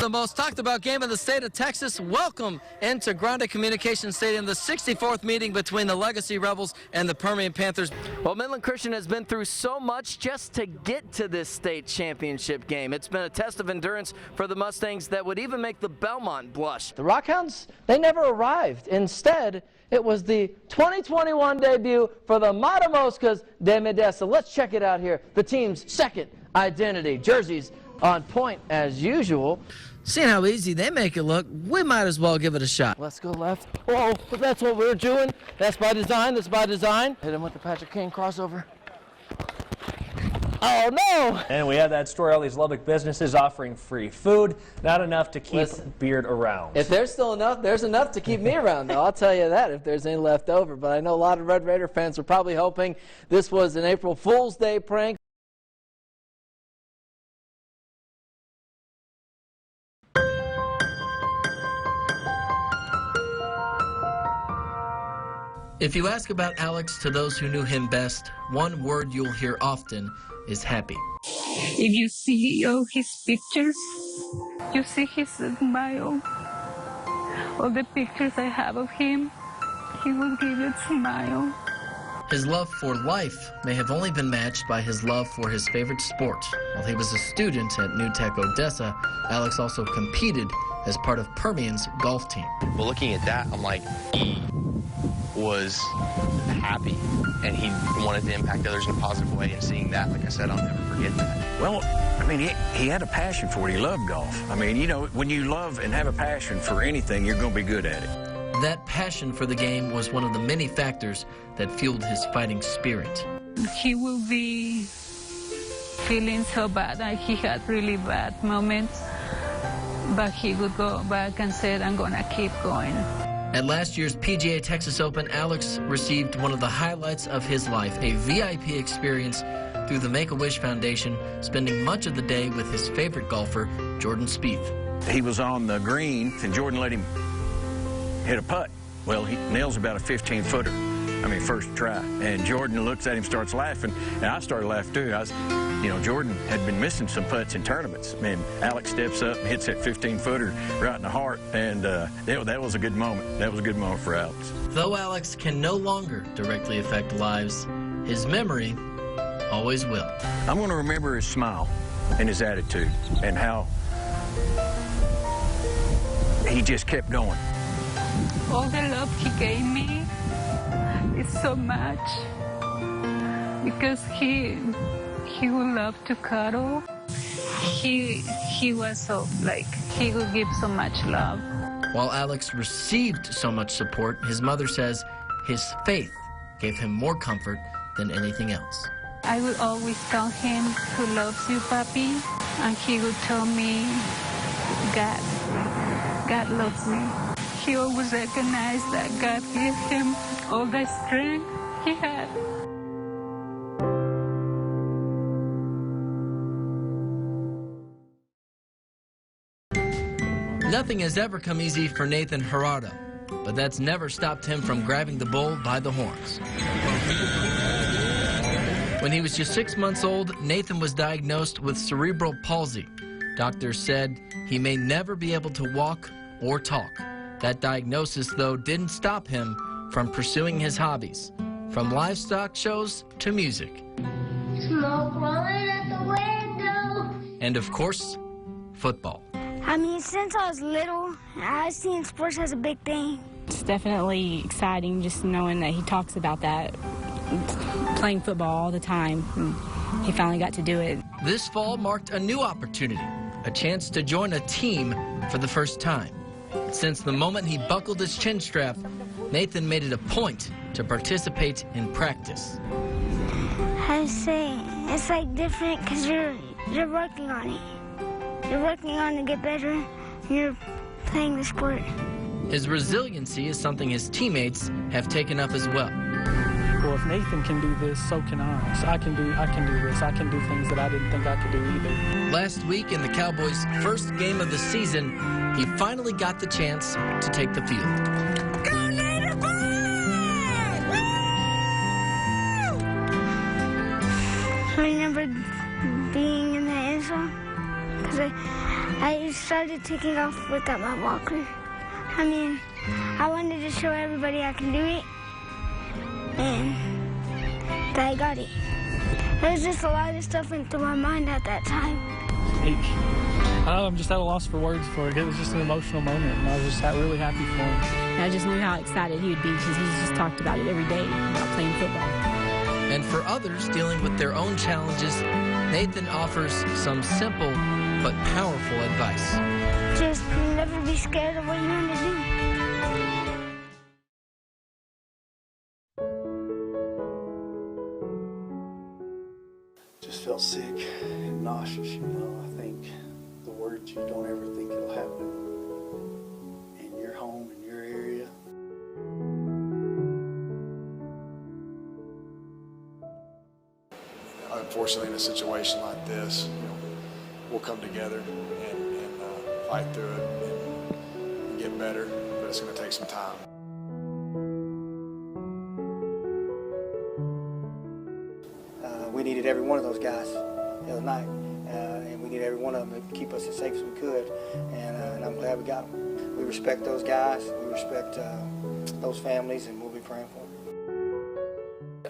the most talked about game in the state of Texas. Welcome into Grande Communications Stadium, the 64th meeting between the Legacy Rebels and the Permian Panthers. Well, Midland Christian has been through so much just to get to this state championship game. It's been a test of endurance for the Mustangs that would even make the Belmont blush. The Rockhounds, they never arrived. Instead, it was the 2021 debut for the Matamoscas de Odessa. Let's check it out here. The team's second identity. Jerseys on point as usual. Seeing how easy they make it look, we might as well give it a shot. Let's go left. Oh, that's what we're doing. That's by design. That's by design. Hit him with the Patrick Kane crossover. Oh, no! And we have that story, all these Lubbock businesses offering free food. Not enough to keep Beard around. If there's still enough, there's enough to keep me around, though. I'll tell you that, if there's any left over. But I know a lot of Red Raider fans were probably hoping this was an April Fool's Day prank. If you ask about Alex to those who knew him best, one word you'll hear often is happy. If you see his pictures, you see his smile. All the pictures I have of him, he will give you a smile. His love for life may have only been matched by his love for his favorite sport. While he was a student at New Tech Odessa, Alex also competed as part of Permian's golf team. Well, looking at that, I'm like, he was happy, and he wanted to impact others in a positive way, and seeing that, like I said, I'll never forget that. Well, I mean, he had a passion for it. He loved golf. I mean, you know, when you love and have a passion for anything, you're going to be good at it. That passion for the game was one of the many factors that fueled his fighting spirit. He will be feeling so bad, like he had really bad moments, but he would go back and say, I'm going to keep going. At last year's PGA Texas Open, Alex received one of the highlights of his life, a VIP experience through the Make-A-Wish Foundation, spending much of the day with his favorite golfer, Jordan Spieth. He was on the green, and Jordan let him hit a putt. Well, he nails about a 15-footer. I mean, first try. And Jordan looks at him, starts laughing, and I started laughing too. You know, Jordan had been missing some putts in tournaments. And Alex steps up and hits that 15-footer right in the heart, and that was a good moment. That was a good moment for Alex. Though Alex can no longer directly affect lives, his memory always will. I'm going to remember his smile and his attitude and how he just kept going. All the love he gave me is so much, because he would love to cuddle. He was so, like, he would give so much love. While Alex received so much support, his mother says his faith gave him more comfort than anything else. I would always tell him, who loves you, Papi? And he would tell me, God loves me. He always recognized that God gave him all the strength he had. Nothing has ever come easy for Nathan Gerardo, but that's never stopped him from grabbing the bull by the horns. When he was just 6 months old, Nathan was diagnosed with cerebral palsy. Doctors said he may never be able to walk or talk. That diagnosis, though, didn't stop him from pursuing his hobbies, from livestock shows to music. Smoke rolling at the window. And, of course, football. I mean, since I was little, I've seen sports as a big thing. It's definitely exciting just knowing that he talks about that, playing football all the time. He finally got to do it. This fall marked a new opportunity, a chance to join a team for the first time. Since the moment he buckled his chin strap, Nathan made it a point to participate in practice. I say it's like different because you're working on it. You're working on to get better. You're playing the sport. His resiliency is something his teammates have taken up as well. Well, if Nathan can do this, so can I. So I can do this. I can do things that I didn't think I could do either. Last week in the Cowboys' first game of the season, he finally got the chance to take the field. Go Later I remember being in the end zone, because I started taking off without my walker. I mean, I wanted to show everybody I can do it, and that I got it. There was just a lot of stuff went through my mind at that time. I'm just at a loss for words for it. It was just an emotional moment, and I was just really happy for him. I just knew how excited he would be because he's just talked about it every day, about playing football. And for others dealing with their own challenges, Nathan offers some simple but powerful advice. Just never be scared of what you want to do. Just felt sick and nauseous, you know. I think the words, you don't ever think it'll happen in your home, in your area. Unfortunately, in a situation like this, you know, we'll come together and fight through it and get better, but it's going to take some time. We needed every one of those guys the other night, and we needed every one of them to keep us as safe as we could, and I'm glad we got them. We respect those guys, we respect those families, and we'll be praying for them.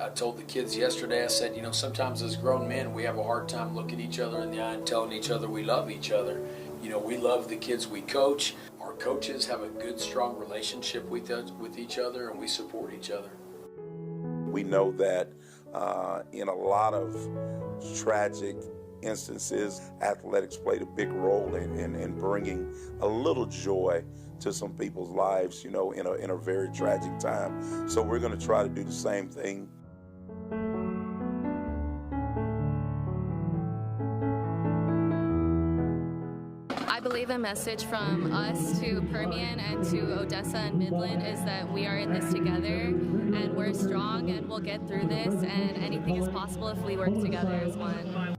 I told the kids yesterday, I said, you know, sometimes as grown men, we have a hard time looking each other in the eye and telling each other we love each other. You know, we love the kids we coach. Our coaches have a good, strong relationship with each other, and we support each other. We know that in a lot of tragic instances, athletics played a big role in bringing a little joy to some people's lives, you know, in a very tragic time. So we're going to try to do the same thing. I believe the message from us to Permian and to Odessa and Midland is that we are in this together, and we're strong, and we'll get through this, and anything is possible if we work together as one.